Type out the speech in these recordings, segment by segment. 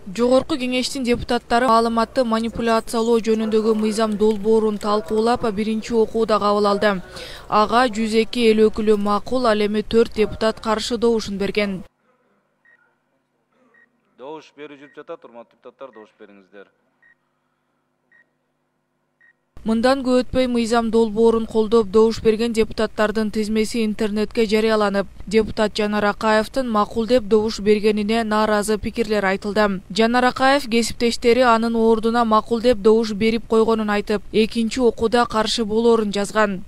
Жогорку кеңештин депутаттары маалыматты манипуляциялоо жөнүндөгү мыйзам долбоорун талкуулап биринчи окууда кабыл алды. Ага 102 эл өкүлү макул, ал эми 4 депутат каршы добушун берген. Добуш берүү жүрүп жатат, урматтуу депутаттар, добуш бериңиздер. Мындан көп өтпөй мыйзам долбоорун колдоп добуш берген депутаттардын тизмеси интернетке жарыяланып, депутат Жанар Акаевдин макул деп добуш бергенине нааразы пикирлер айтылды. Жанар Акаев кесиптештери анын ордуна макул деп добуш берип койгонун айтып, экинчи окууда каршы болоорун жазган.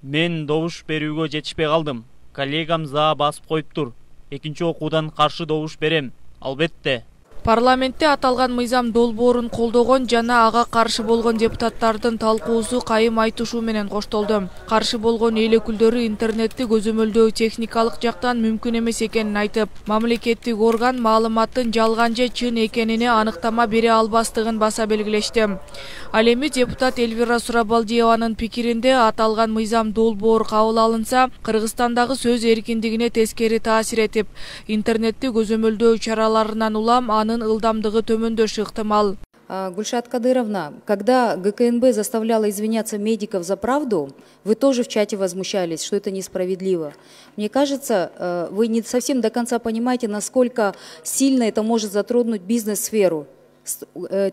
Мен добуш берүүгө жетишпей калдым. Коллегам за басып коюптур. Экинчи окуудан каршы добуш берем. Албетте. Парламентте аталган мыйзам долбоорун колдогон жана ага каршы болгон депутаттардын талкуусу кайым айтышуу менен коштолду. Каршы болгон эл өкүлдөрү интернетти көзөмөлдөө техникалык жактан мүмкүн эмес экенин айтып, мамлекеттик орган маалыматтын жалган же чын экенине аныктама бере албастыгын баса белгилешти. Ал эми депутат Эльвира Сурабалдиеванын пикиринде аталган мыйзам долбоор кабыл алынса, Кыргызстандагы сөз эркиндигине тескери таасир этип, интернетти көзөмөлдөө чараларынан улам ылдамдыгы төмөндөшү ыктымал. Гульшат Кадыровна, когда ГКНБ заставляла извиняться медиков за правду, вы тоже в чате возмущались, что это несправедливо. Мне кажется, вы не совсем до конца понимаете, насколько сильно это может затронуть бизнес-сферу.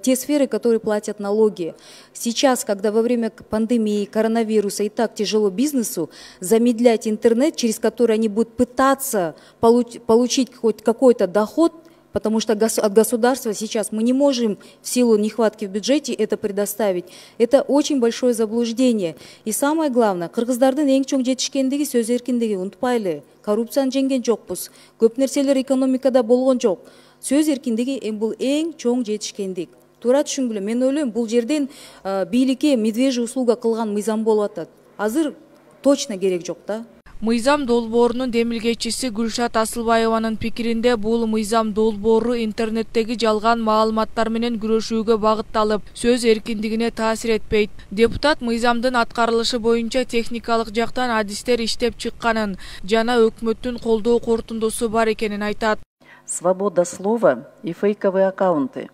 Те сферы, которые платят налоги. Сейчас, когда во время пандемии, коронавируса и так тяжело бизнесу, замедлять интернет, через который они будут пытаться получить хоть какой-то доход, потому что от государства сейчас мы не можем в силу нехватки в бюджете это предоставить. Это очень большое заблуждение. И самое главное, кыргыздардын эң чоң жетишкендиги сөз эркиндиги, унутпайлы. Коррупцияны жеңген жокпуз. Көп нерселер экономикада болгон жок. Сөз эркиндиги бул эң чоң жетишкендик. Туура түшүнгүлө, мен ойлойм, бул жерден бийликке медвежий услуга кылган мыйзам болуп атат. Азыр точно керек жок да. Мыйзам долбоорунун демилгечиси Гүлшат Асылбаеванын пикиринде бул мыйзам долбоору интернеттеги жалган маалыматтар менен күрөшүүгө багытталып, сөз эркиндигине таасир этпейт. Депутат мыйзамдын аткарылышы боюнча техникалык жактан адистер иштеп чыкканын жана өкмөттүн колдоо корутундусу бар экенин айтат. Свобода слова и фейковые аккаунты.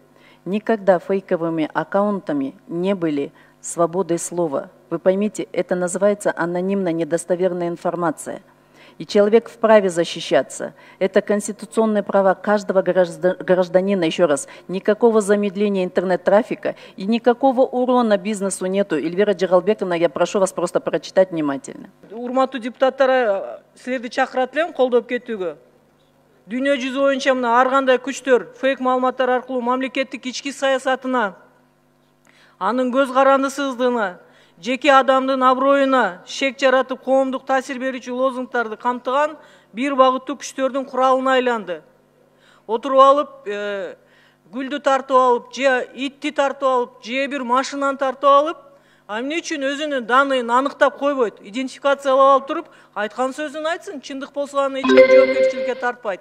Никогда фейковыми аккаунтами не были свободой слова. Вы поймите, это называется анонимная недостоверная информация. И человек вправе защищаться. Это конституционные права каждого гражданина. Еще раз, никакого замедления интернет-трафика и никакого урона бизнесу нету. Эльвира Джералбековна, я прошу вас просто прочитать внимательно. Урматтуу депутаттар, силерди чакырат элем колдоп кетүүгө. Дүйнө жүзү боюнча мына ар кандай күчтөр фейк маалыматтар аркылуу мамлекеттик ички саясатына, анын көз карандысыздыгына, жеке адамдын аброюна шек жаратып коомдук таасир берүүчү лозунгдарды камтыган бир багыттуу күчтөрдүн куралына айланды. Отуруп алып, гүлдү тартып алып, же итти тартып алып, же бир машинаны тартып алып, эмне үчүн өзүнүн даныйын аныктап койбойт, идентификациялап алып туруп, айткан сөзүн айтсын, чындык болсо аны эч ким жоопкерчиликке тартпайт.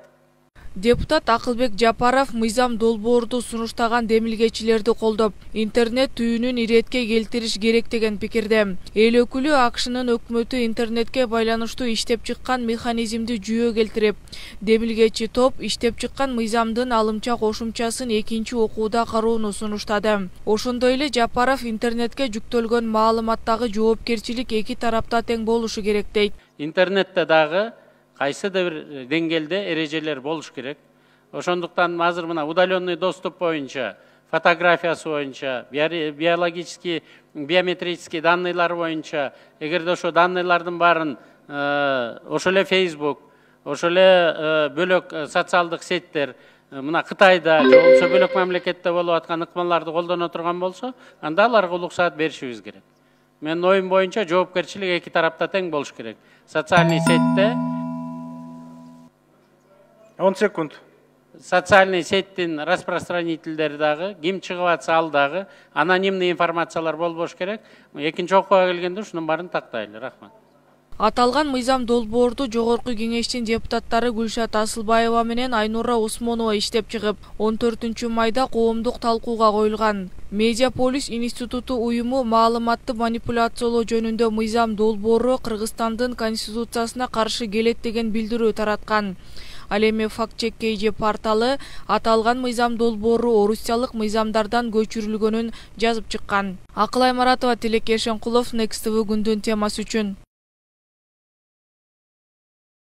Депутат Акылбек Жапаров мыйзам долбоорду сунуштаган демилгечилерди колдоп, интернет түйүнүн иретке келтириш керек деген пикирде. Эл өкүлү АКШнын өкмөтү интернетке байланыштуу иштеп чыккан механизмди жүйө келтирип, демилгечи топ иштеп чыккан мыйзамдын алымча кошумчасын экинчи окууда кароону сунуштады. Ошондой эле Жапаров интернетке жүктөлгөн маалыматтагы жоопкерчилик эки тарапта тең болушу керек дейт. Интернетте дагы кайсы да бир деңгээлде эрежелер болуш керек. Ошондуктан азыр мына удаленный доступ боюнча, фотографиясы боюнча, биологический, биометрический данныйлар боюнча, эгерде ошо данныйлардын баарын ошо эле Facebook, ошо эле бөлөк социалдык сеттер, мына Кытайда же болбосо бөлөк мамлекетте болуп аткан ыкмаларды колдоно турган болсо, анда аларга уруксаат беришибиз керек. Менин оюм боюнча жоопкерчилик эки тарапта тең болуш керек. Социальный сетте 10 секунд. Социальный сеттин распространительдери дагы, ким чыгып атса ал дагы анонимный информациялар болбош керек. Экинчи окууга келгенде ушунун баарын тактайлы. Рахмат. Аталган мыйзам долбоорду Жогорку кеңештин депутаттары Гүлшат Асылбаева менен Айнура Осмонова иштеп чыгып, 14 майда коомдук талкууга коюлган. Медиаполис институту уюму маалыматты манипуляциялоо жөнүндө мыйзам долбоору Кыргызстандын конституциясына каршы келет деген билдирүү тараткан. Ал эми Факт чек KG порталы аталган мыйзам долбоору орусиялык мыйзамдардан көчүрүлгөнүн жазып чыккан. Акылай Маратова, Тилеке Шенкулов, Next TV күндүн темасы үчүн.